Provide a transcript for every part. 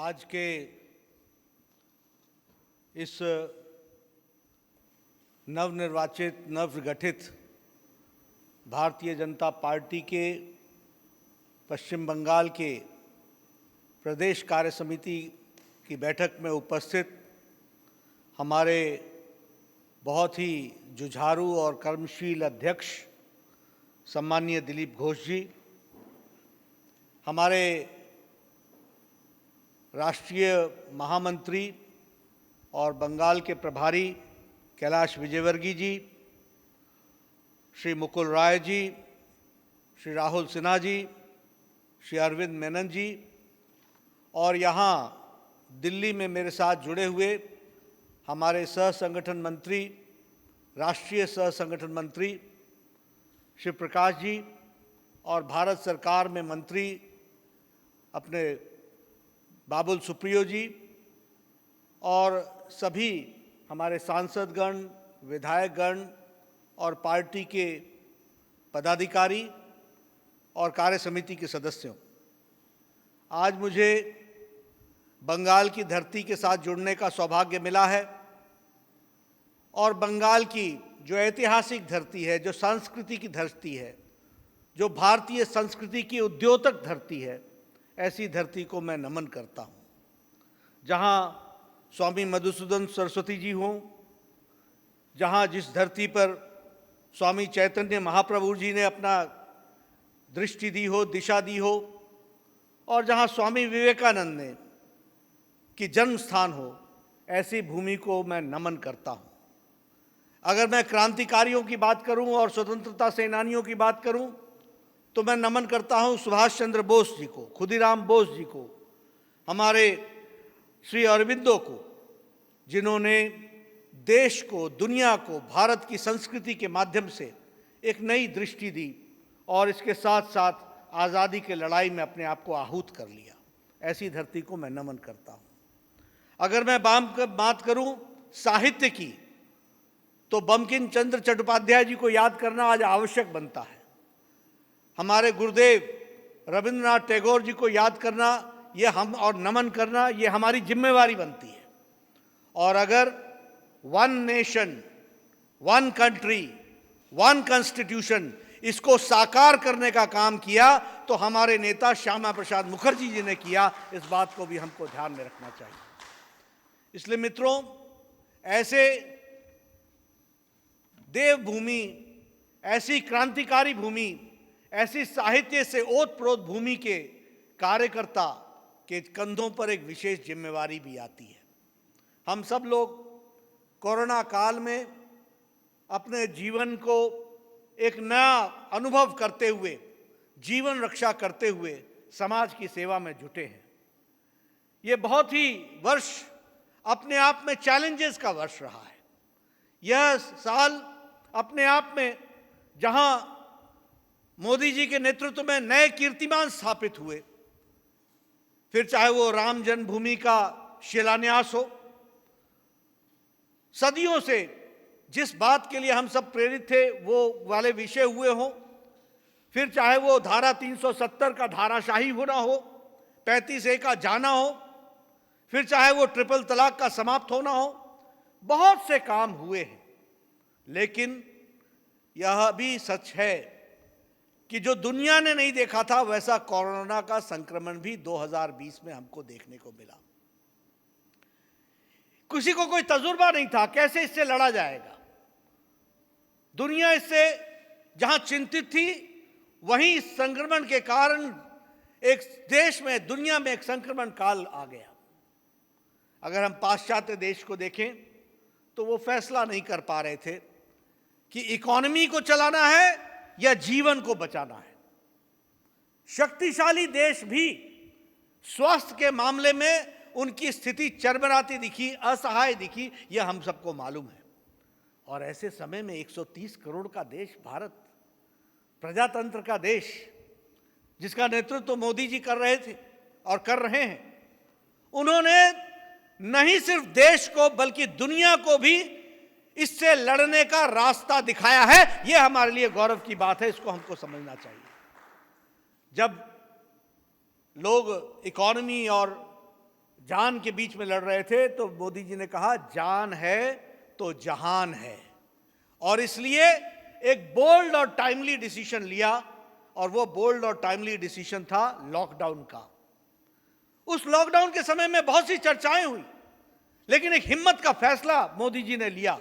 आज के इस नवनिर्वाचित नवगठित भारतीय जनता पार्टी के पश्चिम बंगाल के प्रदेश कार्य समिति की बैठक में उपस्थित हमारे बहुत ही जुझारू और कर्मशील अध्यक्ष सम्माननीय दिलीप घोष जी, हमारे राष्ट्रीय महामंत्री और बंगाल के प्रभारी कैलाश विजयवर्गीय जी, श्री मुकुल राय जी, श्री राहुल सिन्हा जी, श्री अरविंद मेनन जी, और यहाँ दिल्ली में मेरे साथ जुड़े हुए हमारे सह संगठन मंत्री, राष्ट्रीय सह संगठन मंत्री श्री प्रकाश जी, और भारत सरकार में मंत्री अपने बाबुल सुप्रियो जी, और सभी हमारे सांसदगण, विधायकगण और पार्टी के पदाधिकारी और कार्य समिति के सदस्यों, आज मुझे बंगाल की धरती के साथ जुड़ने का सौभाग्य मिला है और बंगाल की जो ऐतिहासिक धरती है, जो संस्कृति की धरती है, जो भारतीय संस्कृति की उद्योतक धरती है, ऐसी धरती को मैं नमन करता हूँ। जहाँ स्वामी मधुसूदन सरस्वती जी हों, जहाँ जिस धरती पर स्वामी चैतन्य महाप्रभु जी ने अपना दृष्टि दी हो, दिशा दी हो, और जहाँ स्वामी विवेकानंद ने की जन्म स्थान हो, ऐसी भूमि को मैं नमन करता हूँ। अगर मैं क्रांतिकारियों की बात करूँ और स्वतंत्रता सेनानियों की बात करूँ तो मैं नमन करता हूँ सुभाष चंद्र बोस जी को, खुदीराम बोस जी को, हमारे श्री अरबिंदो को, जिन्होंने देश को, दुनिया को भारत की संस्कृति के माध्यम से एक नई दृष्टि दी और इसके साथ साथ आज़ादी के लड़ाई में अपने आप को आहूत कर लिया। ऐसी धरती को मैं नमन करता हूँ। अगर मैं बात करूँ साहित्य की तो बंकिम चंद्र चट्टोपाध्याय जी को याद करना आज आवश्यक बनता है। हमारे गुरुदेव रविंद्रनाथ टैगोर जी को याद करना ये हम और नमन करना ये हमारी जिम्मेवारी बनती है। और अगर one nation, one country, one constitution, इसको साकार करने का काम किया तो हमारे नेता श्यामा प्रसाद मुखर्जी जी ने किया। इस बात को भी हमको ध्यान में रखना चाहिए। इसलिए मित्रों, ऐसे देवभूमि, ऐसी क्रांतिकारी भूमि, ऐसी साहित्य से ओतप्रोत भूमि के कार्यकर्ता के कंधों पर एक विशेष जिम्मेवारी भी आती है। हम सब लोग कोरोना काल में अपने जीवन को एक नया अनुभव करते हुए, जीवन रक्षा करते हुए समाज की सेवा में जुटे हैं। ये बहुत ही वर्ष अपने आप में चैलेंजेस का वर्ष रहा है। यह साल अपने आप में जहां मोदी जी के नेतृत्व में नए कीर्तिमान स्थापित हुए, फिर चाहे वो राम जन्मभूमि का शिलान्यास हो, सदियों से जिस बात के लिए हम सब प्रेरित थे वो वाले विषय हुए हों, फिर चाहे वो धारा 370 का धाराशाही होना हो, 35A का जाना हो, फिर चाहे वो ट्रिपल तलाक का समाप्त होना हो, बहुत से काम हुए हैं। लेकिन यह भी सच है कि जो दुनिया ने नहीं देखा था वैसा कोरोना का संक्रमण भी 2020 में हमको देखने को मिला। किसी को कोई तजुर्बा नहीं था कैसे इससे लड़ा जाएगा। दुनिया इससे जहां चिंतित थी, वहीं इस संक्रमण के कारण एक देश में, दुनिया में एक संक्रमण काल आ गया। अगर हम पाश्चात्य देश को देखें तो वो फैसला नहीं कर पा रहे थे कि इकोनॉमी को चलाना है या जीवन को बचाना है। शक्तिशाली देश भी स्वास्थ्य के मामले में उनकी स्थिति चरमराती दिखी, असहाय दिखी, यह हम सबको मालूम है। और ऐसे समय में 130 करोड़ का देश भारत, प्रजातंत्र का देश, जिसका नेतृत्व तो मोदी जी कर रहे थे और कर रहे हैं, उन्होंने नहीं सिर्फ देश को बल्कि दुनिया को भी इससे लड़ने का रास्ता दिखाया है। यह हमारे लिए गौरव की बात है, इसको हमको समझना चाहिए। जब लोग इकोनॉमी और जान के बीच में लड़ रहे थे, तो मोदी जी ने कहा जान है तो जहान है, और इसलिए एक बोल्ड और टाइमली डिसीजन लिया, और वो बोल्ड और टाइमली डिसीजन था लॉकडाउन का। उस लॉकडाउन के समय में बहुत सी चर्चाएं हुई, लेकिन एक हिम्मत का फैसला मोदी जी ने लिया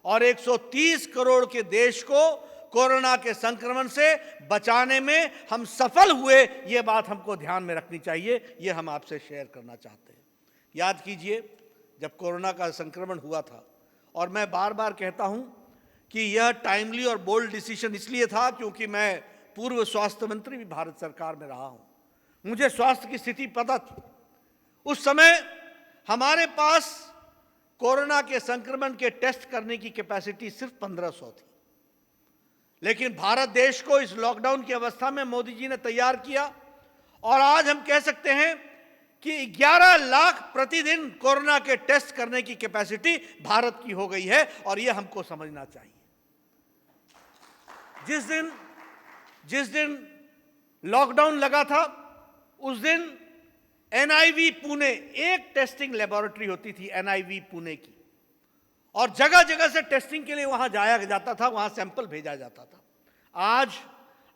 और 130 करोड़ के देश को कोरोना के संक्रमण से बचाने में हम सफल हुए। ये बात हमको ध्यान में रखनी चाहिए, ये हम आपसे शेयर करना चाहते हैं। याद कीजिए, जब कोरोना का संक्रमण हुआ था, और मैं बार बार कहता हूं कि यह टाइमली और बोल्ड डिसीजन इसलिए था क्योंकि मैं पूर्व स्वास्थ्य मंत्री भी भारत सरकार में रहा हूं, मुझे स्वास्थ्य की स्थिति पता थी। उस समय हमारे पास कोरोना के संक्रमण के टेस्ट करने की कैपेसिटी सिर्फ 1500 थी, लेकिन भारत देश को इस लॉकडाउन की अवस्था में मोदी जी ने तैयार किया, और आज हम कह सकते हैं कि 11 लाख प्रतिदिन कोरोना के टेस्ट करने की कैपेसिटी भारत की हो गई है, और यह हमको समझना चाहिए। जिस दिन लॉकडाउन लगा था, उस दिन एनआईवी पुणे, एक टेस्टिंग लेबोरेटरी होती थी एनआईवी पुणे की, और जगह जगह से टेस्टिंग के लिए वहां जाया जाता था, वहां सैंपल भेजा जाता था। आज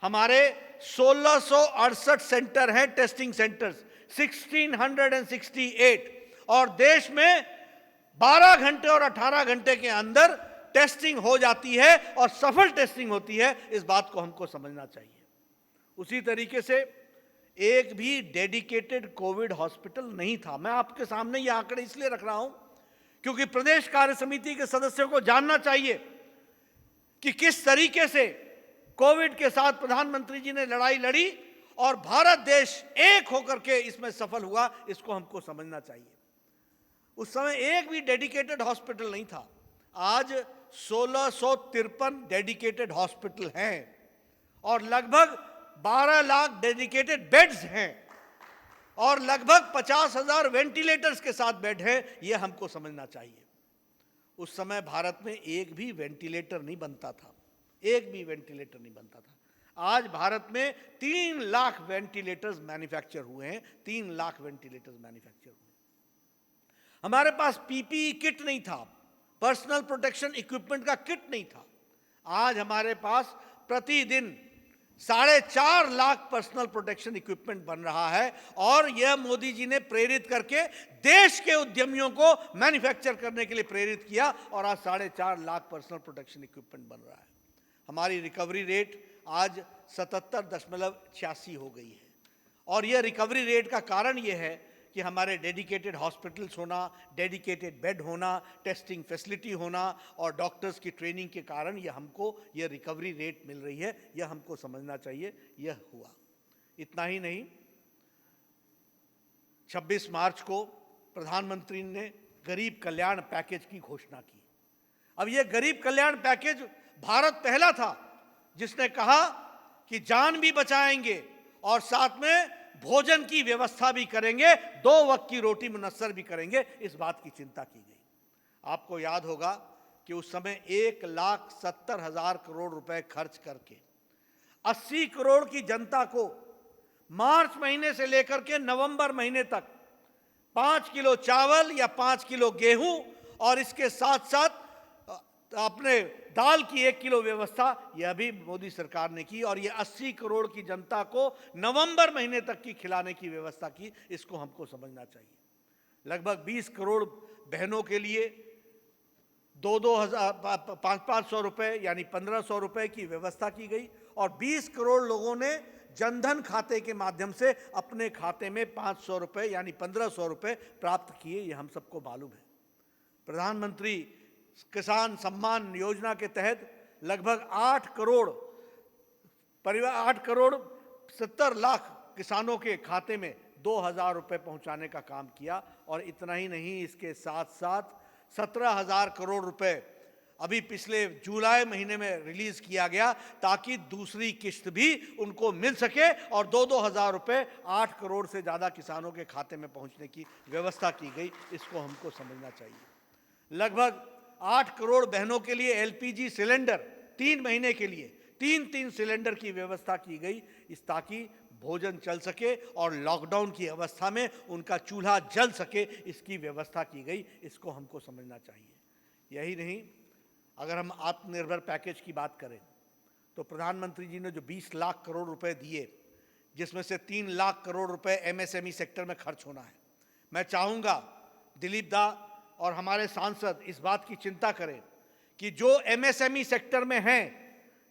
हमारे 1668 सेंटर हैं, टेस्टिंग सेंटर्स 1668, और देश में 12 घंटे और 18 घंटे के अंदर टेस्टिंग हो जाती है, और सफल टेस्टिंग होती है। इस बात को हमको समझना चाहिए। उसी तरीके से एक भी डेडिकेटेड कोविड हॉस्पिटल नहीं था। मैं आपके सामने ये आंकड़े इसलिए रख रहा हूं क्योंकि प्रदेश कार्य समिति के सदस्यों को जानना चाहिए कि किस तरीके से कोविड के साथ प्रधानमंत्री जी ने लड़ाई लड़ी और भारत देश एक होकर के इसमें सफल हुआ। इसको हमको समझना चाहिए। उस समय एक भी डेडिकेटेड हॉस्पिटल नहीं था। आज 1653 डेडिकेटेड हॉस्पिटल हैं और लगभग 12 लाख डेडिकेटेड बेड्स हैं और लगभग 50,000 वेंटिलेटर्स के साथ बेड हैं। यह हमको समझना चाहिए। उस समय भारत में एक भी वेंटिलेटर नहीं बनता था, एक भी वेंटिलेटर नहीं बनता था। आज भारत में 3 लाख वेंटिलेटर्स मैन्युफैक्चर हुए हैं, 3 लाख वेंटिलेटर्स मैन्युफैक्चर हुए। हमारे पास पीपीई किट नहीं था, पर्सनल प्रोटेक्शन इक्विपमेंट का किट नहीं था। आज हमारे पास प्रतिदिन 4.5 लाख पर्सनल प्रोटेक्शन इक्विपमेंट बन रहा है, और यह मोदी जी ने प्रेरित करके देश के उद्यमियों को मैन्युफैक्चर करने के लिए प्रेरित किया, और आज 4.5 लाख पर्सनल प्रोटेक्शन इक्विपमेंट बन रहा है। हमारी रिकवरी रेट आज 77.86 हो गई है, और यह रिकवरी रेट का कारण यह है कि हमारे डेडिकेटेड हॉस्पिटल्स होना, डेडिकेटेड बेड होना, टेस्टिंग फैसिलिटी होना और डॉक्टर्स की ट्रेनिंग के कारण यह हमको यह रिकवरी रेट मिल रही है। यह हमको समझना चाहिए। यह हुआ। इतना ही नहीं, 26 मार्च को प्रधानमंत्री ने गरीब कल्याण पैकेज की घोषणा की। अब यह गरीब कल्याण पैकेज भारत पहला था जिसने कहा कि जान भी बचाएंगे और साथ में भोजन की व्यवस्था भी करेंगे, 2 वक्त की रोटी मुनस्सर भी करेंगे। इस बात की चिंता की गई। आपको याद होगा कि उस समय 1,70,000 करोड़ रुपए खर्च करके 80 करोड़ की जनता को मार्च महीने से लेकर के नवंबर महीने तक 5 किलो चावल या 5 किलो गेहूं और इसके साथ साथ अपने दाल की 1 किलो व्यवस्था, यह भी मोदी सरकार ने की, और यह 80 करोड़ की जनता को नवंबर महीने तक की खिलाने की व्यवस्था की। इसको हमको समझना चाहिए। लगभग 20 करोड़ बहनों के लिए 500 रुपए यानी 1500 रुपए की व्यवस्था की गई, और 20 करोड़ लोगों ने जनधन खाते के माध्यम से अपने खाते में 500 रुपए यानी 1500 रुपए प्राप्त किए। यह हम सबको मालूम है। प्रधानमंत्री किसान सम्मान योजना के तहत लगभग 8 करोड़ 70 लाख किसानों के खाते में 2,000 रुपए पहुंचाने का काम किया। और इतना ही नहीं, इसके साथ साथ 17,000 करोड़ रुपए अभी पिछले जुलाई महीने में रिलीज किया गया ताकि दूसरी किस्त भी उनको मिल सके, और 2,000 रुपए 8 करोड़ से ज़्यादा किसानों के खाते में पहुंचने की व्यवस्था की गई। इसको हमको समझना चाहिए। लगभग 8 करोड़ बहनों के लिए एलपीजी सिलेंडर 3 महीने के लिए 3-3 सिलेंडर की व्यवस्था की गई, ताकि भोजन चल सके और लॉकडाउन की अवस्था में उनका चूल्हा जल सके, इसकी व्यवस्था की गई। इसको हमको समझना चाहिए। यही नहीं, अगर हम आत्मनिर्भर पैकेज की बात करें तो प्रधानमंत्री जी ने जो 20 लाख करोड़ रुपए दिए, जिसमें से 3 लाख करोड़ रुपए एमएसएमई सेक्टर में खर्च होना है। मैं चाहूँगा दिलीप दा और हमारे सांसद इस बात की चिंता करें कि जो एमएसएमई सेक्टर में हैं,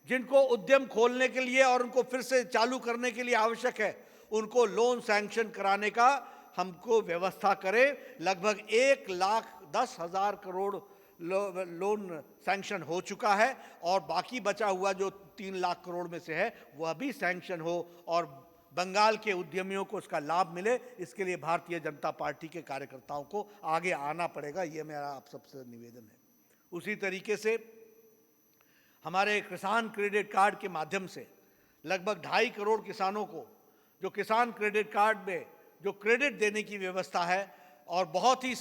जिनको उद्यम खोलने के लिए और उनको फिर से चालू करने के लिए आवश्यक है, उनको लोन सैंक्शन कराने का हमको व्यवस्था करें। लगभग 1,10,000 करोड़ लोन सैंक्शन हो चुका है और बाकी बचा हुआ जो 3 लाख करोड़ में से है वह भी सैंक्शन हो और बंगाल के उद्यमियों को इसका लाभ मिले। इसके लिए भारतीय जनता पार्टी के कार्यकर्ताओं को आगे आना पड़ेगा, ये मेरा आप सबसे निवेदन है। उसी तरीके से हमारे किसान क्रेडिट कार्ड के माध्यम से लगभग 2.5 करोड़ किसानों को जो किसान क्रेडिट कार्ड में जो क्रेडिट देने की व्यवस्था है और बहुत ही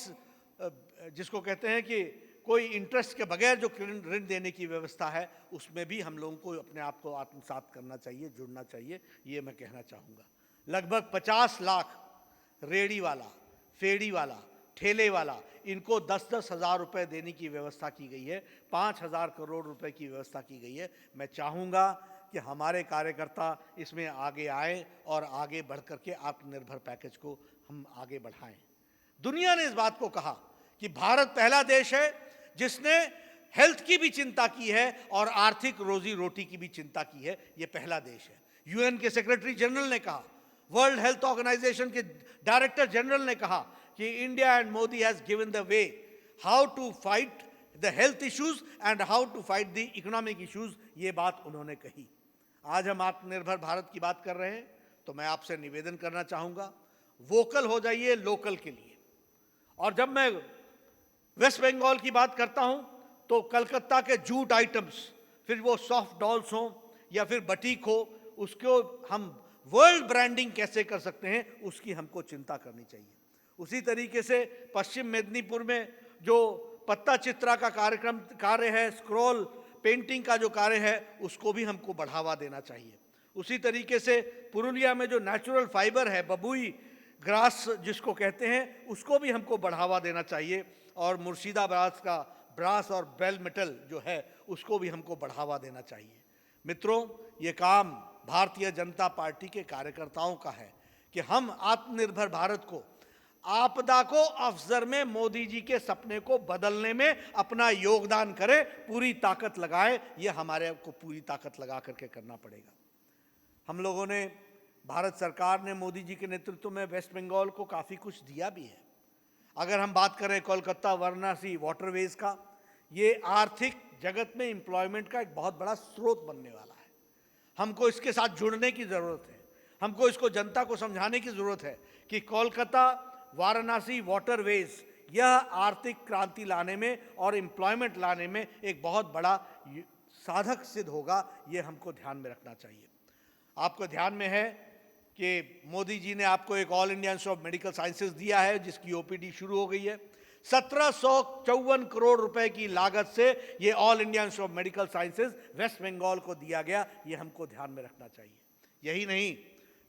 जिसको कहते हैं कि कोई इंटरेस्ट के बगैर जो ऋण देने की व्यवस्था है, उसमें भी हम लोगों को अपने आप को आत्मसात करना चाहिए, जुड़ना चाहिए, ये मैं कहना चाहूँगा। लगभग 50 लाख रेड़ी वाला, फेड़ी वाला, ठेले वाला, इनको 10-10 हज़ार रुपये देने की व्यवस्था की गई है। 5,000 करोड़ रुपए की व्यवस्था की गई है। मैं चाहूँगा कि हमारे कार्यकर्ता इसमें आगे आए और आगे बढ़ करके आत्मनिर्भर पैकेज को हम आगे बढ़ाएं। दुनिया ने इस बात को कहा कि भारत पहला देश है जिसने हेल्थ की भी चिंता की है और आर्थिक रोजी रोटी की भी चिंता की है। ये पहला देश है। यूएन के सेक्रेटरी जनरल ने कहा, वर्ल्ड हेल्थ ऑर्गेनाइजेशन के डायरेक्टर जनरल ने कहा कि India and Modi has given the way how to fight the health issues and how to fight the economic issues. ये बात उन्होंने कही। आज हम आत्मनिर्भर भारत की बात कर रहे हैं, तो मैं आपसे निवेदन करना चाहूँगा, वोकल हो जाइए लोकल के लिए। और जब मैं वेस्ट बंगाल की बात करता हूं तो कलकत्ता के जूट आइटम्स, फिर वो सॉफ्ट डॉल्स हों या फिर बटीक हो, उसको हम वर्ल्ड ब्रांडिंग कैसे कर सकते हैं, उसकी हमको चिंता करनी चाहिए। उसी तरीके से पश्चिम मेदिनीपुर में जो पत्ता चित्रा का कार्य है, स्क्रॉल पेंटिंग का जो कार्य है, उसको भी हमको बढ़ावा देना चाहिए। उसी तरीके से पुरुलिया में जो नेचुरल फाइबर है, बबुई ग्रास जिसको कहते हैं, उसको भी हमको बढ़ावा देना चाहिए। और मुर्शिदाबाद का ब्रास और बेल मेटल जो है, उसको भी हमको बढ़ावा देना चाहिए। मित्रों, ये काम भारतीय जनता पार्टी के कार्यकर्ताओं का है कि हम आत्मनिर्भर भारत को, आपदा को अवसर में मोदी जी के सपने को बदलने में अपना योगदान करें, पूरी ताकत लगाएं। ये हमारे को पूरी ताकत लगा करके करना पड़ेगा। हम लोगों ने, भारत सरकार ने मोदी जी के नेतृत्व में वेस्ट बंगाल को काफ़ी कुछ दिया भी है। अगर हम बात करें कोलकाता वाराणसी वाटरवेज का, ये आर्थिक जगत में एम्प्लॉयमेंट का एक बहुत बड़ा स्रोत बनने वाला है। हमको इसके साथ जुड़ने की ज़रूरत है। हमको इसको जनता को समझाने की ज़रूरत है कि कोलकाता वाराणसी वाटरवेज यह आर्थिक क्रांति लाने में और एम्प्लॉयमेंट लाने में एक बहुत बड़ा साधक सिद्ध होगा। ये हमको ध्यान में रखना चाहिए। आपको ध्यान में है कि मोदी जी ने आपको एक all India Institute of Medical sciences दिया है, जिसकी ओपीडी शुरू हो गई है। 1754 करोड़ रुपए की लागत से ये All India Institute of Medical Sciences West Bengal को दिया गया। ये हमको ध्यान में रखना चाहिए। यही नहीं,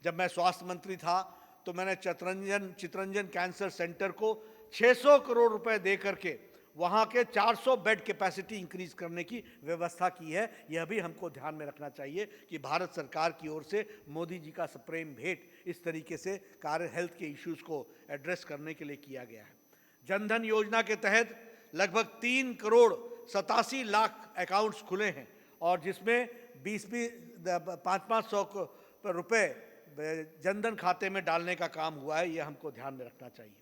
जब मैं स्वास्थ्य मंत्री था तो मैंने चितरंजन कैंसर सेंटर को 600 करोड़ रुपए दे करके वहाँ के 400 बेड कैपेसिटी इंक्रीज करने की व्यवस्था की है। यह भी हमको ध्यान में रखना चाहिए कि भारत सरकार की ओर से मोदी जी का सप्रेम भेंट इस तरीके से कार्य हेल्थ के इश्यूज को एड्रेस करने के लिए किया गया है। जनधन योजना के तहत लगभग 3 करोड़ 87 लाख अकाउंट्स खुले हैं और जिसमें 500 रुपए जनधन खाते में डालने का काम हुआ है। यह हमको ध्यान में रखना चाहिए।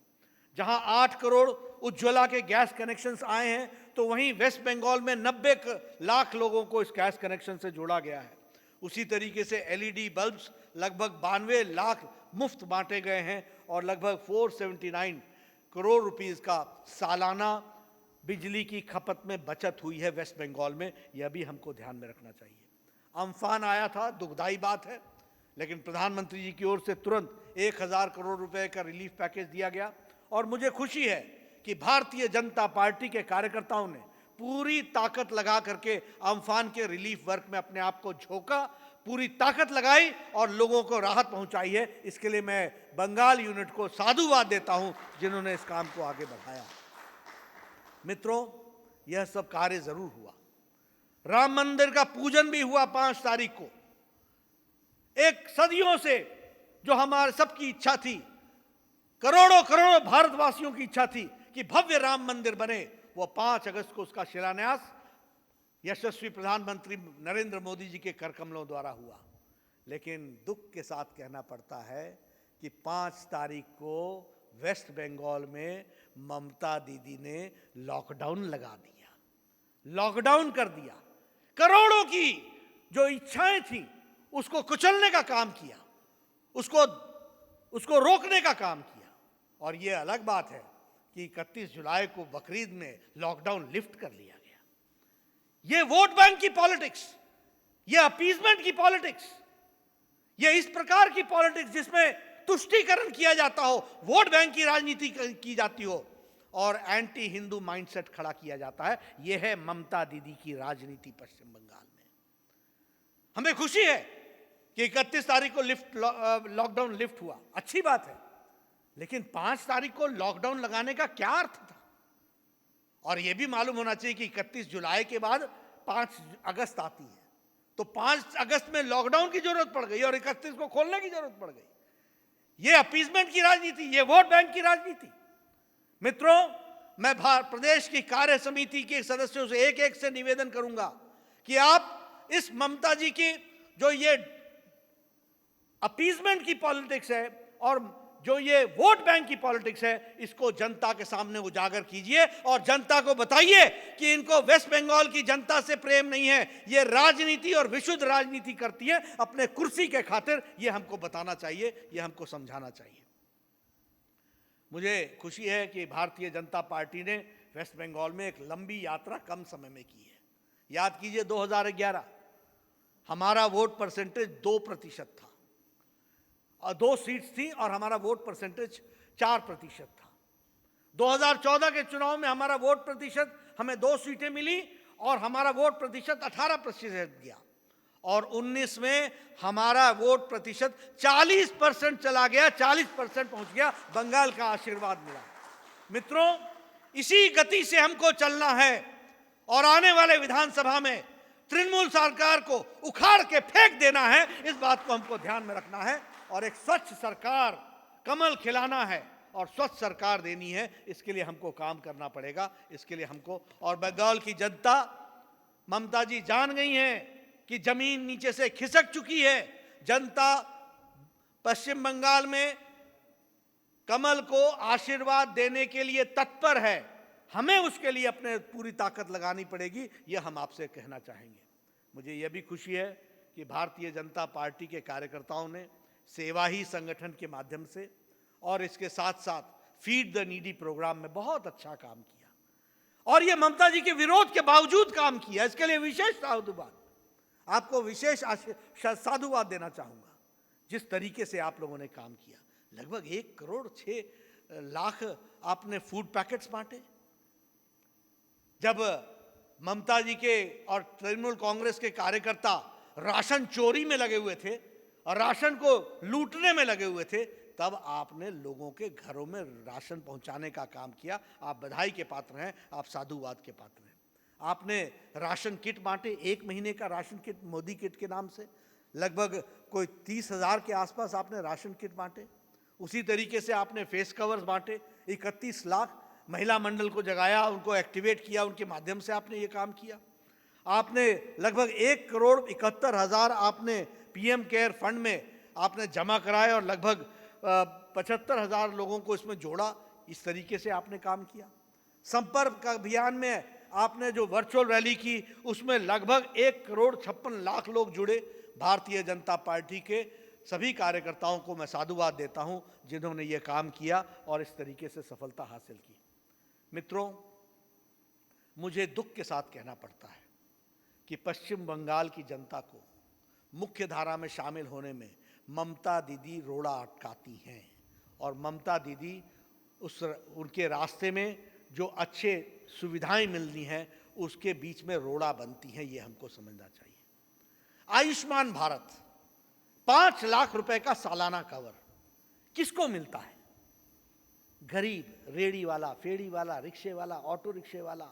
जहां 8 करोड़ उज्ज्वला के गैस कनेक्शंस आए हैं, तो वहीं वेस्ट बंगाल में 90 लाख लोगों को इस गैस कनेक्शन से जोड़ा गया है। उसी तरीके से एलईडी बल्ब्स लगभग 92 लाख मुफ्त बांटे गए हैं और लगभग 479 करोड़ रुपीस का सालाना बिजली की खपत में बचत हुई है वेस्ट बंगाल में। यह भी हमको ध्यान में रखना चाहिए। अम्फान आया था, दुखदाई बात है, लेकिन प्रधानमंत्री जी की ओर से तुरंत 1000 करोड़ रुपए का रिलीफ पैकेज दिया गया और मुझे खुशी है कि भारतीय जनता पार्टी के कार्यकर्ताओं ने पूरी ताकत लगा करके अम्फान के रिलीफ वर्क में अपने आप को झोंका। पूरी ताकत लगाई और लोगों को राहत पहुंचाई है। इसके लिए मैं बंगाल यूनिट को साधुवाद देता हूं, जिन्होंने इस काम को आगे बढ़ाया। मित्रों, यह सब कार्य जरूर हुआ। राम मंदिर का पूजन भी हुआ 5 तारीख को। एक सदियों से जो हमारे सबकी इच्छा थी, करोड़ों करोड़ों भारतवासियों की इच्छा थी कि भव्य राम मंदिर बने, वो 5 अगस्त को उसका शिलान्यास यशस्वी प्रधानमंत्री नरेंद्र मोदी जी के कर कमलों द्वारा हुआ। लेकिन दुख के साथ कहना पड़ता है कि 5 तारीख को वेस्ट बंगाल में ममता दीदी ने लॉकडाउन लगा दिया, लॉकडाउन कर दिया। करोड़ों की जो इच्छाएं थी उसको कुचलने का काम किया, उसको रोकने का काम किया। और यह अलग बात है कि 31 जुलाई को बकरीद में लॉकडाउन लिफ्ट कर लिया गया। यह वोट बैंक की पॉलिटिक्स, यह अपीजमेंट की पॉलिटिक्स, यह इस प्रकार की पॉलिटिक्स जिसमें तुष्टीकरण किया जाता हो, वोट बैंक की राजनीति की जाती हो और एंटी हिंदू माइंडसेट खड़ा किया जाता है, यह है ममता दीदी की राजनीति पश्चिम बंगाल में। हमें खुशी है कि 31 तारीख को लॉकडाउन लिफ्ट हुआ, अच्छी बात है। लेकिन 5 तारीख को लॉकडाउन लगाने का क्या अर्थ था? और यह भी मालूम होना चाहिए कि 31 जुलाई के बाद 5 अगस्त आती है, तो 5 अगस्त में लॉकडाउन की जरूरत पड़ गई और 31 को खोलने की जरूरत पड़ गई। यह अपीजमेंट की राजनीति, यह वोट बैंक की राजनीति। मित्रों, मैं प्रदेश की कार्य समिति के सदस्यों से एक एक से निवेदन करूंगा कि आप इस ममता जी की जो ये अपीजमेंट की पॉलिटिक्स है और जो ये वोट बैंक की पॉलिटिक्स है, इसको जनता के सामने उजागर कीजिए और जनता को बताइए कि इनको वेस्ट बंगाल की जनता से प्रेम नहीं है, ये राजनीति और विशुद्ध राजनीति करती है अपने कुर्सी के खातिर। ये हमको बताना चाहिए, ये हमको समझाना चाहिए। मुझे खुशी है कि भारतीय जनता पार्टी ने वेस्ट बंगाल में एक लंबी यात्रा कम समय में की है। याद कीजिए, 2011 हमारा वोट परसेंटेज 2% था और 2 सीट्स थी और हमारा वोट परसेंटेज 4% था। 2014 के चुनाव में हमारा वोट प्रतिशत, हमें 2 सीटें मिली और हमारा वोट प्रतिशत 18% गया और 19 में हमारा वोट प्रतिशत 40% चला गया, 40% पहुंच गया। बंगाल का आशीर्वाद मिला। मित्रों, इसी गति से हमको चलना है और आने वाले विधानसभा में तृणमूल सरकार को उखाड़ के फेंक देना है। इस बात को हमको ध्यान में रखना है और एक स्वच्छ सरकार, कमल खिलाना है और स्वच्छ सरकार देनी है। इसके लिए हमको काम करना पड़ेगा। इसके लिए हमको, और बंगाल की जनता, ममता जी जान गई हैं कि जमीन नीचे से खिसक चुकी है। जनता पश्चिम बंगाल में कमल को आशीर्वाद देने के लिए तत्पर है। हमें उसके लिए अपने पूरी ताकत लगानी पड़ेगी, यह हम आपसे कहना चाहेंगे। मुझे यह भी खुशी है कि भारतीय जनता पार्टी के कार्यकर्ताओं ने सेवा ही संगठन के माध्यम से और इसके साथ साथ फीड द नीडी प्रोग्राम में बहुत अच्छा काम किया और यह ममता जी के विरोध के बावजूद काम किया। इसके लिए विशेष साधुवाद, आपको विशेष साधुवाद देना चाहूंगा। जिस तरीके से आप लोगों ने काम किया, लगभग 1 करोड़ 6 लाख आपने फूड पैकेट्स बांटे। जब ममता जी के और तृणमूल कांग्रेस के कार्यकर्ता राशन चोरी में लगे हुए थे और राशन को लूटने में लगे हुए थे, तब आपने लोगों के घरों में राशन पहुंचाने का काम किया। आप बधाई के पात्र हैं, आप साधुवाद के पात्र हैं। आपने राशन किट बांटे, 1 महीने का राशन किट मोदी किट के नाम से लगभग कोई 30,000 के आसपास आपने राशन किट बांटे। उसी तरीके से आपने फेस कवर्स बांटे, 31 लाख महिला मंडल को जगाया, उनको एक्टिवेट किया, उनके माध्यम से आपने ये काम किया। आपने लगभग 1 करोड़ 71 हज़ार आपने पीएम केयर फंड में आपने जमा कराए और लगभग 75,000 लोगों को इसमें जोड़ा। इस तरीके से आपने काम किया। संपर्क अभियान में आपने जो वर्चुअल रैली की, उसमें लगभग 1 करोड़ 56 लाख लोग जुड़े। भारतीय जनता पार्टी के सभी कार्यकर्ताओं को मैं साधुवाद देता हूं, जिन्होंने ये काम किया और इस तरीके से सफलता हासिल की। मित्रों, मुझे दुख के साथ कहना पड़ता है कि पश्चिम बंगाल की जनता को मुख्य धारा में शामिल होने में ममता दीदी रोड़ा अटकाती हैं और ममता दीदी उनके रास्ते में जो अच्छे सुविधाएं मिलनी हैं उसके बीच में रोड़ा बनती हैं। ये हमको समझना चाहिए। आयुष्मान भारत 5 लाख रुपए का सालाना कवर किसको मिलता है? गरीब, रेड़ी वाला, फेड़ी वाला, रिक्शे वाला, ऑटो रिक्शे वाला,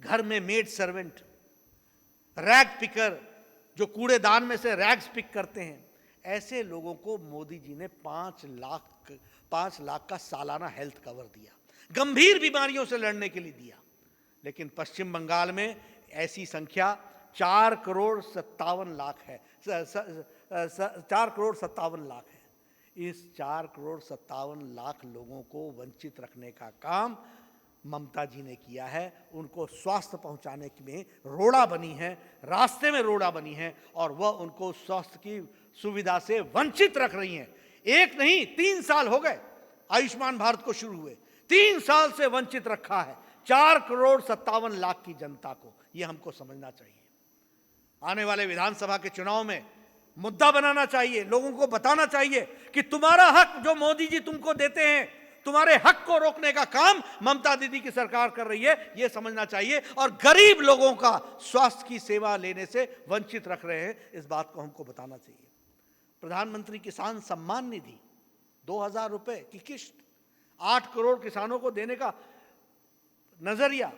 घर में मेड सर्वेंट, रैग पिकर, जो कूड़ेदान में से रैग्स पिक करते हैं, ऐसे लोगों को मोदी जी ने 5 लाख का सालाना हेल्थ कवर दिया, गंभीर बीमारियों से लड़ने के लिए दिया। लेकिन पश्चिम बंगाल में ऐसी संख्या 4 करोड़ 57 लाख है, 4 करोड़ 57 लाख है। इस 4 करोड़ 57 लाख लोगों को वंचित रखने का काम ममता जी ने किया है। उनको स्वास्थ्य पहुंचाने में रोड़ा बनी है, रास्ते में रोड़ा बनी है, और वह उनको स्वास्थ्य की सुविधा से वंचित रख रही हैं। एक नहीं, 3 साल हो गए आयुष्मान भारत को शुरू हुए, 3 साल से वंचित रखा है 4 करोड़ 57 लाख की जनता को। यह हमको समझना चाहिए। आने वाले विधानसभा के चुनाव में मुद्दा बनाना चाहिए, लोगों को बताना चाहिए कि तुम्हारा हक जो मोदी जी तुमको देते हैं, तुम्हारे हक को रोकने का काम ममता दीदी की सरकार कर रही है, यह समझना चाहिए। और गरीब लोगों का स्वास्थ्य की सेवा लेने से वंचित रख रहे हैं, इस बात को हमको बताना चाहिए। प्रधानमंत्री किसान सम्मान निधि 2000 रुपए की किश्त 8 करोड़ किसानों को देने का नजरिया,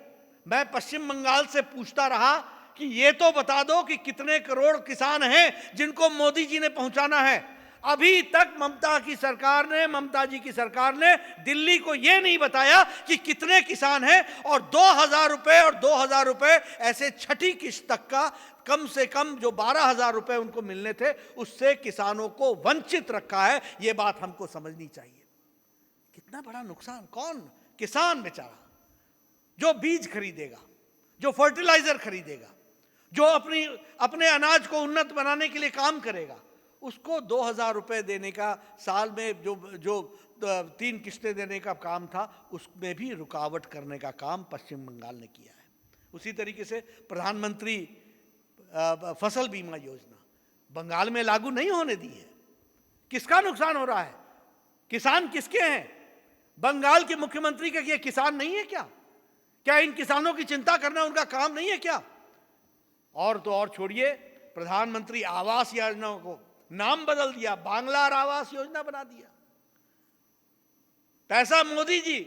मैं पश्चिम बंगाल से पूछता रहा कि ये तो बता दो कि कितने करोड़ किसान हैं जिनको मोदी जी ने पहुंचाना है। अभी तक ममता जी की सरकार ने दिल्ली को यह नहीं बताया कि कितने किसान हैं, और 2000 रुपए और 2000 रुपए ऐसे छठी किश्त तक का कम से कम जो 12,000 रुपए उनको मिलने थे, उससे किसानों को वंचित रखा है। यह बात हमको समझनी चाहिए। कितना बड़ा नुकसान। कौन? किसान बेचारा, जो बीज खरीदेगा, जो फर्टिलाइजर खरीदेगा, जो अपने अनाज को उन्नत बनाने के लिए काम करेगा, उसको 2000 रुपए देने का साल में जो 3 किश्तें देने का काम था, उसमें भी रुकावट करने का काम पश्चिम बंगाल ने किया है। उसी तरीके से प्रधानमंत्री फसल बीमा योजना बंगाल में लागू नहीं होने दी है। किसका नुकसान हो रहा है? किसान किसके हैं? बंगाल के मुख्यमंत्री का ये किसान नहीं है क्या? क्या इन किसानों की चिंता करना उनका काम नहीं है क्या? और तो और छोड़िए, प्रधानमंत्री आवास योजना को नाम बदल दिया, बांग्ला आवास योजना बना दिया। पैसा मोदी जी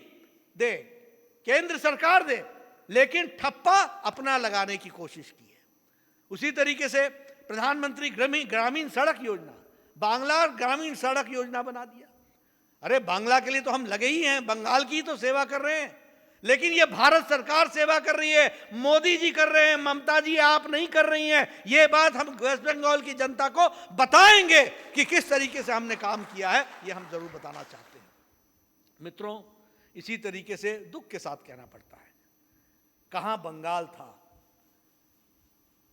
दे, केंद्र सरकार दे, लेकिन ठप्पा अपना लगाने की कोशिश की है। उसी तरीके से प्रधानमंत्री ग्रामीण सड़क योजना, बांग्ला ग्रामीण सड़क योजना बना दिया। अरे बांग्ला के लिए तो हम लगे ही हैं, बंगाल की तो सेवा कर रहे हैं, लेकिन ये भारत सरकार सेवा कर रही है, मोदी जी कर रहे हैं, ममता जी आप नहीं कर रही हैं। ये बात हम वेस्ट बंगाल की जनता को बताएंगे कि किस तरीके से हमने काम किया है, ये हम जरूर बताना चाहते हैं। मित्रों, इसी तरीके से दुख के साथ कहना पड़ता है, कहां बंगाल था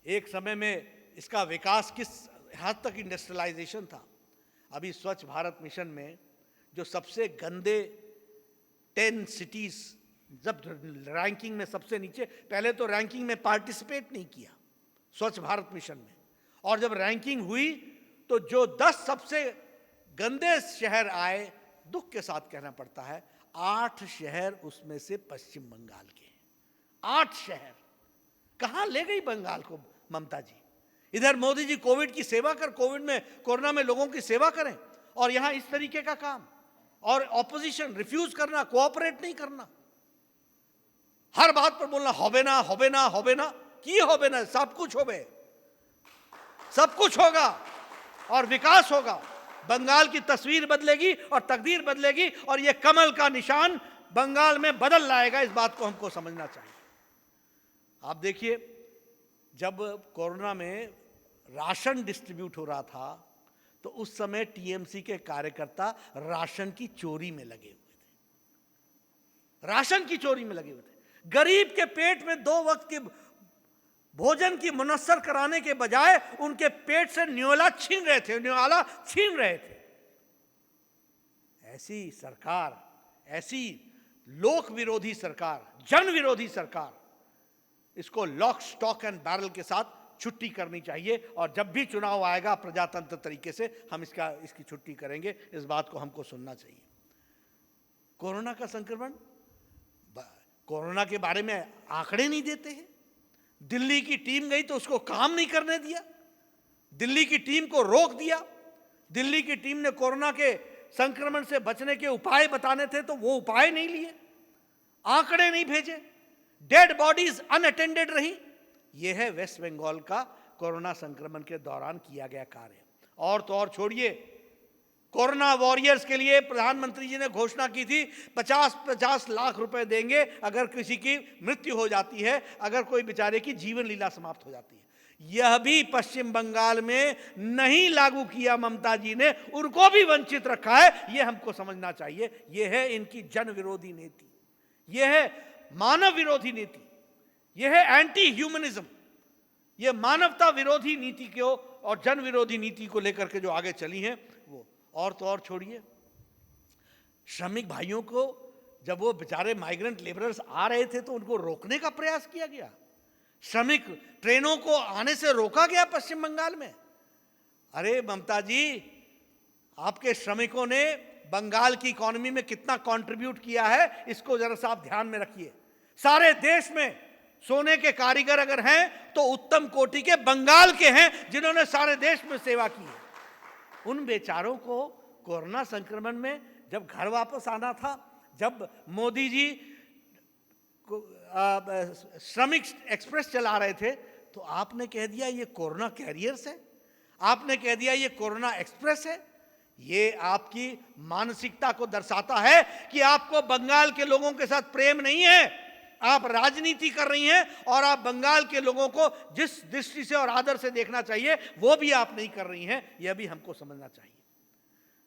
एक समय में, इसका विकास किस हद तक इंडस्ट्रियलाइजेशन था। अभी स्वच्छ भारत मिशन में जो सबसे गंदे 10 सिटीज, जब रैंकिंग में सबसे नीचे, पहले तो रैंकिंग में पार्टिसिपेट नहीं किया स्वच्छ भारत मिशन में, और जब रैंकिंग हुई तो जो 10 सबसे गंदे शहर आए, दुख के साथ कहना पड़ता है 8 शहर उसमें से पश्चिम बंगाल के। 8 शहर कहां ले गई बंगाल को ममता जी? इधर मोदी जी कोविड की सेवा कोरोना में लोगों की सेवा करें, और यहां इस तरीके का काम, और ऑपोजिशन रिफ्यूज करना, कोऑपरेट नहीं करना, हर बात पर बोलना होबे ना होबे ना होबे ना। की होबे ना? सब कुछ होबे, सब कुछ होगा और विकास होगा। बंगाल की तस्वीर बदलेगी और तकदीर बदलेगी, और यह कमल का निशान बंगाल में बदल लाएगा। इस बात को हमको समझना चाहिए। आप देखिए, जब कोरोना में राशन डिस्ट्रीब्यूट हो रहा था, तो उस समय टीएमसी के कार्यकर्ता राशन की चोरी में लगे हुए थे, राशन की चोरी में लगे हुए थे। गरीब के पेट में 2 वक्त के भोजन की मुनस्सर कराने के बजाय उनके पेट से न्योला छीन रहे थे। ऐसी सरकार, ऐसी लोक विरोधी सरकार, जन विरोधी सरकार, इसको लॉक स्टॉक एंड बैरल के साथ छुट्टी करनी चाहिए। और जब भी चुनाव आएगा प्रजातंत्र तरीके से हम इसकी छुट्टी करेंगे। इस बात को हमको सुनना चाहिए। कोरोना का संक्रमण, कोरोना के बारे में आंकड़े नहीं देते हैं। दिल्ली की टीम गई तो उसको काम नहीं करने दिया। दिल्ली की टीम को रोक दिया। दिल्ली की टीम ने कोरोना के संक्रमण से बचने के उपाय बताने थे तो वो उपाय नहीं लिए, आंकड़े नहीं भेजे, डेड बॉडीज अनअटेंडेड रही। यह है वेस्ट बंगाल का कोरोना संक्रमण के दौरान किया गया कार्य। और तो और छोड़िए, कोरोना वॉरियर्स के लिए प्रधानमंत्री जी ने घोषणा की थी 50-50 लाख रुपए देंगे अगर किसी की मृत्यु हो जाती है, अगर कोई बेचारे की जीवन लीला समाप्त हो जाती है। यह भी पश्चिम बंगाल में नहीं लागू किया ममता जी ने, उनको भी वंचित रखा है। यह हमको समझना चाहिए। यह है इनकी जन विरोधी नीति, यह है मानव विरोधी नीति, यह है एंटी ह्यूमनिज्म। यह मानवता विरोधी नीति को और जन विरोधी नीति को लेकर के जो आगे चली हैं वो। और तो और छोड़िए, श्रमिक भाइयों को जब वो बेचारे माइग्रेंट लेबरर्स आ रहे थे तो उनको रोकने का प्रयास किया गया। श्रमिक ट्रेनों को आने से रोका गया पश्चिम बंगाल में। अरे ममता जी, आपके श्रमिकों ने बंगाल की इकोनॉमी में कितना कंट्रीब्यूट किया है, इसको जरा सा आप ध्यान में रखिए। सारे देश में सोने के कारीगर अगर हैं तो उत्तम कोटि के बंगाल के हैं, जिन्होंने सारे देश में सेवा की है। उन बेचारों को कोरोना संक्रमण में जब घर वापस आना था, जब मोदी जी श्रमिक एक्सप्रेस चला रहे थे, तो आपने कह दिया ये कोरोना कैरियर्स है, आपने कह दिया ये कोरोना एक्सप्रेस है। ये आपकी मानसिकता को दर्शाता है कि आपको बंगाल के लोगों के साथ प्रेम नहीं है। आप राजनीति कर रही हैं और आप बंगाल के लोगों को जिस दृष्टि से और आदर से देखना चाहिए वो भी आप नहीं कर रही हैं। यह भी हमको समझना चाहिए।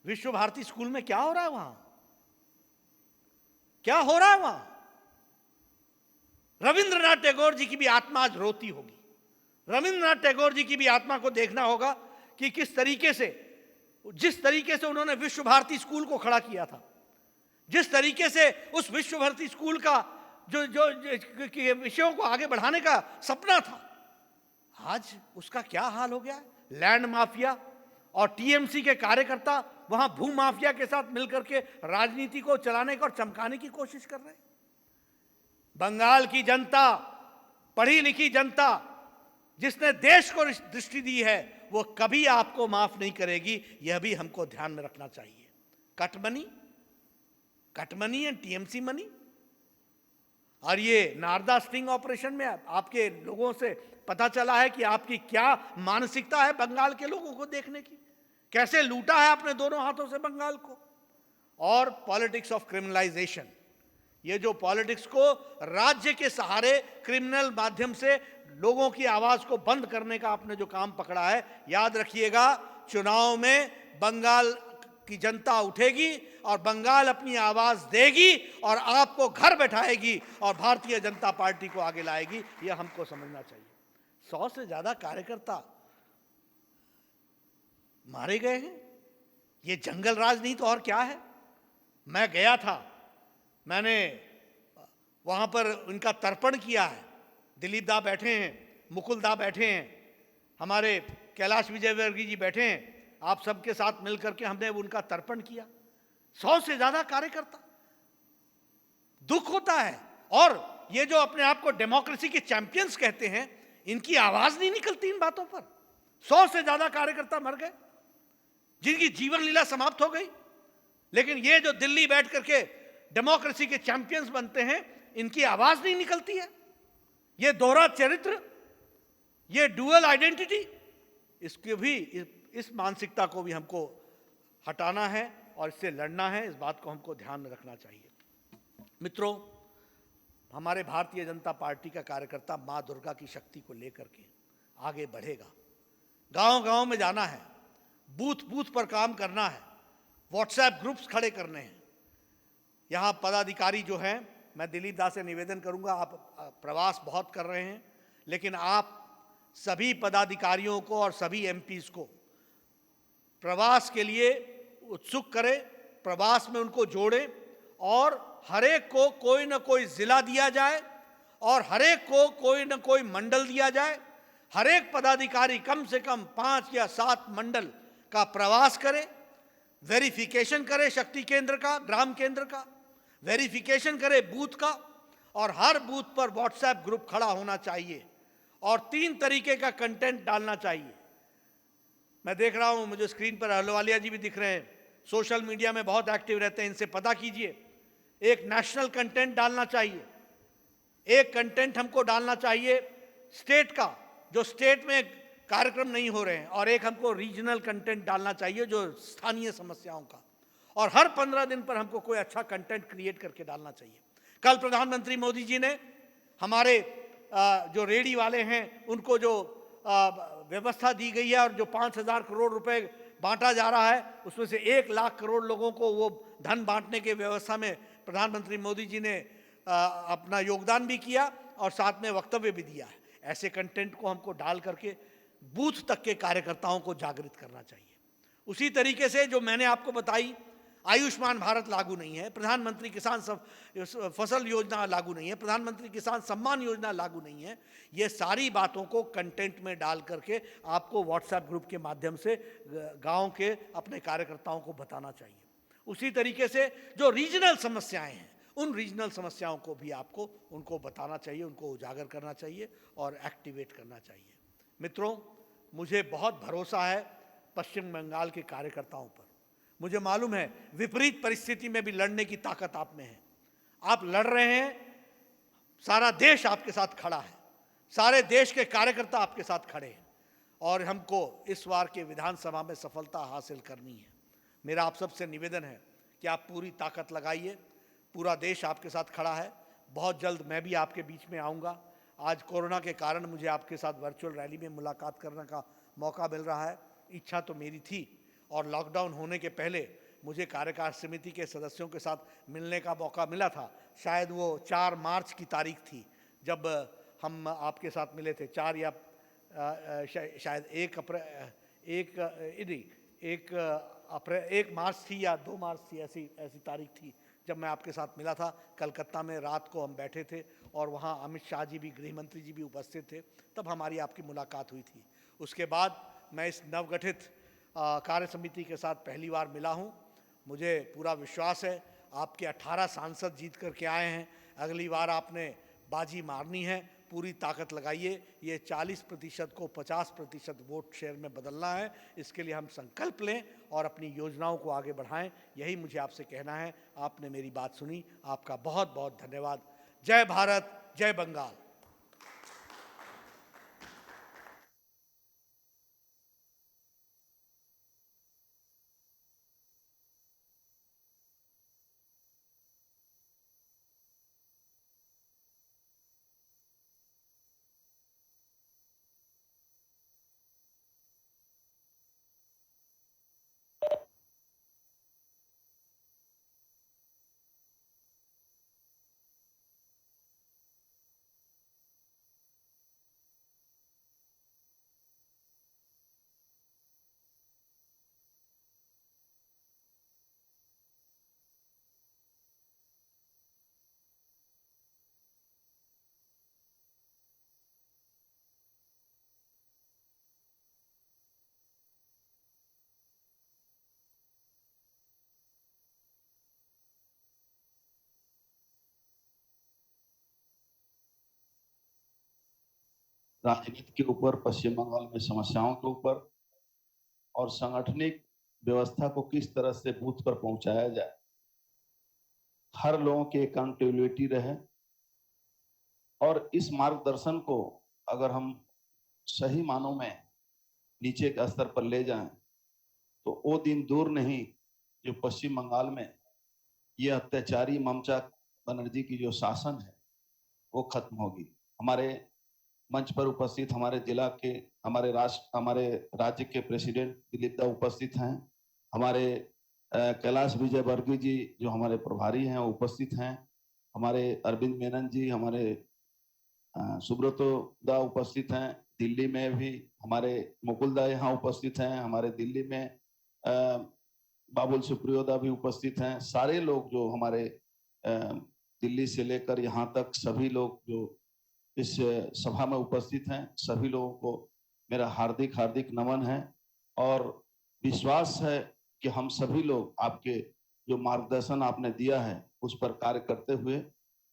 विश्व भारती स्कूल में क्या हो रहा है, वहां क्या हो रहा है? वहां रविंद्रनाथ टैगोर जी की भी आत्मा आज रोती होगी। रविंद्रनाथ टैगोर जी की भी आत्मा को देखना होगा कि किस तरीके से, जिस तरीके से उन्होंने विश्व भारती स्कूल को खड़ा किया था, जिस तरीके से उस विश्व भारती स्कूल का जो विषयों को आगे बढ़ाने का सपना था, आज उसका क्या हाल हो गया है। लैंड माफिया और टीएमसी के कार्यकर्ता वहां भू माफिया के साथ मिलकर के राजनीति को चलाने का और चमकाने की कोशिश कर रहे हैं। बंगाल की जनता, पढ़ी लिखी जनता, जिसने देश को दृष्टि दी है, वो कभी आपको माफ नहीं करेगी। यह भी हमको ध्यान में रखना चाहिए। Cut money and TMC money. और ये नारदा स्टिंग ऑपरेशन में आपके लोगों से पता चला है कि आपकी क्या मानसिकता है बंगाल के लोगों को देखने की, कैसे लूटा है आपने दोनों हाथों से बंगाल को। और पॉलिटिक्स ऑफ क्रिमिनलाइजेशन, ये जो पॉलिटिक्स को राज्य के सहारे क्रिमिनल माध्यम से लोगों की आवाज को बंद करने का आपने जो काम पकड़ा है, याद रखिएगा चुनाव में बंगाल की जनता उठेगी और बंगाल अपनी आवाज देगी और आपको घर बैठाएगी और भारतीय जनता पार्टी को आगे लाएगी। यह हमको समझना चाहिए। 100 से ज्यादा कार्यकर्ता मारे गए हैं। ये जंगल राज नहीं तो और क्या है। मैं गया था, मैंने वहां पर उनका तर्पण किया है। दिलीप दा बैठे हैं, मुकुल दा बैठे हैं, हमारे कैलाश विजयवर्गीय जी बैठे हैं, आप सबके साथ मिलकर के हमने उनका तर्पण किया। 100 से ज्यादा कार्यकर्ता। दुख होता है। और ये जो अपने आप को डेमोक्रेसी के चैंपियंस कहते हैं, इनकी आवाज नहीं निकलती इन बातों पर। 100 से ज्यादा कार्यकर्ता मर गए, जिनकी जीवन लीला समाप्त हो गई। लेकिन ये जो दिल्ली बैठ करके डेमोक्रेसी के चैंपियंस बनते हैं, इनकी आवाज नहीं निकलती है। ये दोहरा चरित्र, ये डुअल आइडेंटिटी, इसके भी, इस मानसिकता को भी हमको हटाना है और इससे लड़ना है। इस बात को हमको ध्यान में रखना चाहिए। मित्रों, हमारे भारतीय जनता पार्टी का कार्यकर्ता मां दुर्गा की शक्ति को लेकर के आगे बढ़ेगा। गांव-गांव में जाना है, बूथ पर काम करना है, व्हाट्सएप ग्रुप्स खड़े करने हैं। यहां पदाधिकारी जो हैं, मैं दिलीप दास से निवेदन करूंगा, आप प्रवास बहुत कर रहे हैं, लेकिन आप सभी पदाधिकारियों को और सभी एमपीज को प्रवास के लिए उत्सुक करें, प्रवास में उनको जोड़ें और हरेक को कोई ना कोई जिला दिया जाए और हरेक को कोई ना कोई मंडल दिया जाए। हरेक पदाधिकारी कम से कम 5 या 7 मंडल का प्रवास करे, वेरिफिकेशन करे शक्ति केंद्र का, ग्राम केंद्र का, वेरिफिकेशन करे बूथ का, और हर बूथ पर व्हाट्सएप ग्रुप खड़ा होना चाहिए और 3 तरीके का कंटेंट डालना चाहिए। मैं देख रहा हूं, मुझे स्क्रीन पर अहलुवालिया जी भी दिख रहे हैं, सोशल मीडिया में बहुत एक्टिव रहते हैं, इनसे पता कीजिए। एक नेशनल कंटेंट डालना चाहिए, एक कंटेंट हमको डालना चाहिए स्टेट का, जो स्टेट में कार्यक्रम नहीं हो रहे हैं, और एक हमको रीजनल कंटेंट डालना चाहिए जो स्थानीय समस्याओं का, और हर 15 दिन पर हमको कोई अच्छा कंटेंट क्रिएट करके डालना चाहिए। कल प्रधानमंत्री मोदी जी ने हमारे जो रेडी वाले हैं उनको जो व्यवस्था दी गई है और जो 5,000 करोड़ रुपए बांटा जा रहा है, उसमें से 1 लाख करोड़ लोगों को वो धन बांटने के व्यवस्था में प्रधानमंत्री मोदी जी ने अपना योगदान भी किया और साथ में वक्तव्य भी दिया है। ऐसे कंटेंट को हमको डाल करके बूथ तक के कार्यकर्ताओं को जागृत करना चाहिए। उसी तरीके से जो मैंने आपको बताई, आयुष्मान भारत लागू नहीं है, प्रधानमंत्री किसान फसल योजना लागू नहीं है, प्रधानमंत्री किसान सम्मान योजना लागू नहीं है, ये सारी बातों को कंटेंट में डाल करके आपको व्हाट्सएप ग्रुप के माध्यम से गांव के अपने कार्यकर्ताओं को बताना चाहिए। उसी तरीके से जो रीजनल समस्याएं हैं, उन रीजनल समस्याओं को भी आपको उनको बताना चाहिए, उनको उजागर करना चाहिए और एक्टिवेट करना चाहिए। मित्रों, मुझे बहुत भरोसा है पश्चिम बंगाल के कार्यकर्ताओं पर। मुझे मालूम है विपरीत परिस्थिति में भी लड़ने की ताकत आप में है। आप लड़ रहे हैं, सारा देश आपके साथ खड़ा है, सारे देश के कार्यकर्ता आपके साथ खड़े हैं, और हमको इस बार के विधानसभा में सफलता हासिल करनी है। मेरा आप सबसे निवेदन है कि आप पूरी ताकत लगाइए, पूरा देश आपके साथ खड़ा है। बहुत जल्द मैं भी आपके बीच में आऊँगा। आज कोरोना के कारण मुझे आपके साथ वर्चुअल रैली में मुलाकात करने का मौका मिल रहा है। इच्छा तो मेरी थी, और लॉकडाउन होने के पहले मुझे कार्यकारिणी समिति के सदस्यों के साथ मिलने का मौका मिला था। शायद वो 4 मार्च की तारीख थी जब हम आपके साथ मिले थे। 4 या शायद 1 मार्च थी या 2 मार्च थी, ऐसी तारीख थी जब मैं आपके साथ मिला था। कलकत्ता में रात को हम बैठे थे और वहाँ अमित शाह जी भी, गृह मंत्री जी भी उपस्थित थे, तब हमारी आपकी मुलाकात हुई थी। उसके बाद मैं इस नवगठित कार्य समिति के साथ पहली बार मिला हूँ। मुझे पूरा विश्वास है आपके 18 सांसद जीत करके आए हैं, अगली बार आपने बाजी मारनी है, पूरी ताकत लगाइए। ये 40% को 50% वोट शेयर में बदलना है। इसके लिए हम संकल्प लें और अपनी योजनाओं को आगे बढ़ाएं, यही मुझे आपसे कहना है। आपने मेरी बात सुनी, आपका बहुत बहुत धन्यवाद। जय भारत, जय बंगाल। राजनीति के ऊपर, पश्चिम बंगाल में समस्याओं के ऊपर और सांगठनिक व्यवस्था को किस तरह से बूथ पर पहुंचाया जाए, हर लोगों की अकाउंटेबिलिटी रहे, और इस मार्गदर्शन को अगर हम सही मानों में नीचे के स्तर पर ले जाएं तो वो दिन दूर नहीं जो पश्चिम बंगाल में ये अत्याचारी ममता बनर्जी की जो शासन है वो खत्म होगी। हमारे मंच पर उपस्थित हमारे जिला के, हमारे राज्य के प्रेसिडेंट दिलीप दा उपस्थित हैं। हमारे कैलाश विजयवर्गीय जी जो हमारे प्रभारी हैं वो उपस्थित हैं। हमारे अरविंद मेनन जी, हमारे सुब्रतो दा उपस्थित हैं। दिल्ली में भी हमारे मुकुल दा यहाँ उपस्थित हैं। हमारे दिल्ली में बाबुल सुप्रियो दा भी उपस्थित हैं। सारे लोग जो हमारे दिल्ली से लेकर यहाँ तक सभी लोग जो इस सभा में उपस्थित हैं, सभी लोगों को मेरा हार्दिक हार्दिक नमन है, और विश्वास है कि हम सभी लोग आपके जो मार्गदर्शन आपने दिया है उस पर कार्य करते हुए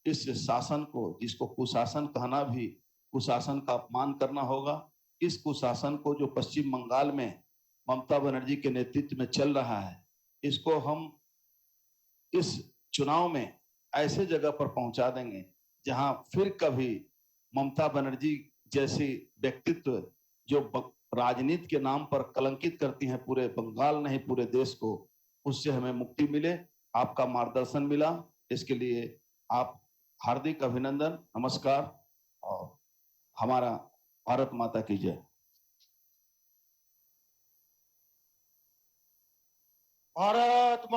इस शासन को, जिसको कुशासन कहना भी कुशासन का अपमान करना होगा, इस कुशासन को जो पश्चिम बंगाल में ममता बनर्जी के नेतृत्व में चल रहा है, इसको हम इस चुनाव में ऐसे जगह पर पहुंचा देंगे जहां फिर कभी ममता बनर्जी जैसी व्यक्तित्व जो राजनीति के नाम पर कलंकित करती हैं पूरे बंगाल नहीं पूरे देश को, उससे हमें मुक्ति मिले। आपका मार्गदर्शन मिला, इसके लिए आप हार्दिक अभिनंदन, नमस्कार और हमारा भारत माता की जय। भारत